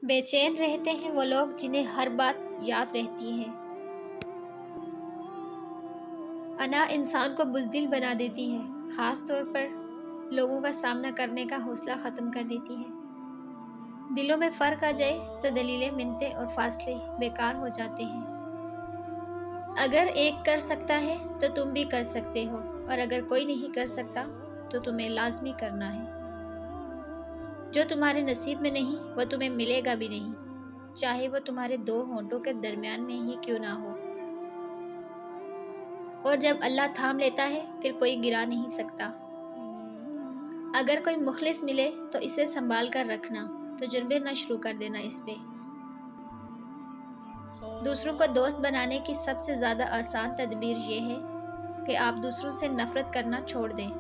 بے چین رہتے ہیں وہ لوگ جنہیں ہر بات یاد رہتی ہے۔ انا انسان کو بزدل بنا دیتی ہے، خاص طور پر لوگوں کا سامنا کرنے کا حوصلہ ختم کر دیتی ہے۔ دلوں میں فرق آ جائے تو دلیلیں، منتیں اور فاصلے بیکار ہو جاتے ہیں۔ اگر ایک کر سکتا ہے تو تم بھی کر سکتے ہو، اور اگر کوئی نہیں کر سکتا تو تمہیں لازمی کرنا ہے۔ جو تمہارے نصیب میں نہیں وہ تمہیں ملے گا بھی نہیں، چاہے وہ تمہارے دو ہونٹوں کے درمیان میں ہی کیوں نہ ہو۔ اور جب اللہ تھام لیتا ہے پھر کوئی گرا نہیں سکتا۔ اگر کوئی مخلص ملے تو اسے سنبھال کر رکھنا، تجربے نہ شروع کر دینا اس پہ۔ دوسروں کو دوست بنانے کی سب سے زیادہ آسان تدبیر یہ ہے کہ آپ دوسروں سے نفرت کرنا چھوڑ دیں۔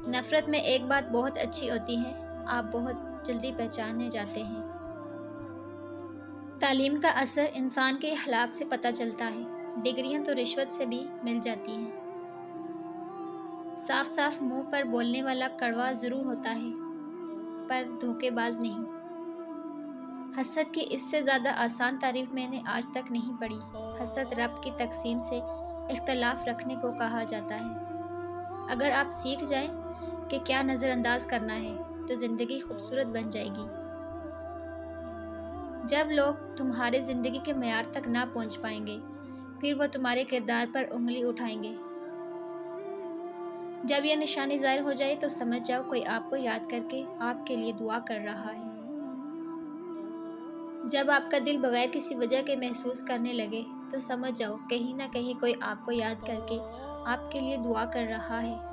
نفرت میں ایک بات بہت اچھی ہوتی ہے، آپ بہت جلدی پہچانے جاتے ہیں۔ تعلیم کا اثر انسان کے اخلاق سے پتہ چلتا ہے، ڈگریاں تو رشوت سے بھی مل جاتی ہیں۔ صاف صاف منہ پر بولنے والا کڑوا ضرور ہوتا ہے، پر دھوکے باز نہیں۔ حسد کی اس سے زیادہ آسان تعریف میں نے آج تک نہیں پڑھی۔ حسد رب کی تقسیم سے اختلاف رکھنے کو کہا جاتا ہے۔ اگر آپ سیکھ جائیں کہ کیا نظر انداز کرنا ہے تو زندگی خوبصورت بن جائے گی۔ جب لوگ تمہارے زندگی کے معیار تک نہ پہنچ پائیں گے پھر وہ تمہارے کردار پر انگلی اٹھائیں گے۔ جب یہ نشانی ظاہر ہو جائے تو سمجھ جاؤ کوئی آپ کو یاد کر کے آپ کے لیے دعا کر رہا ہے۔ جب آپ کا دل بغیر کسی وجہ کے محسوس کرنے لگے تو سمجھ جاؤ کہیں نہ کہیں کوئی آپ کو یاد کر کے آپ کے لیے دعا کر رہا ہے۔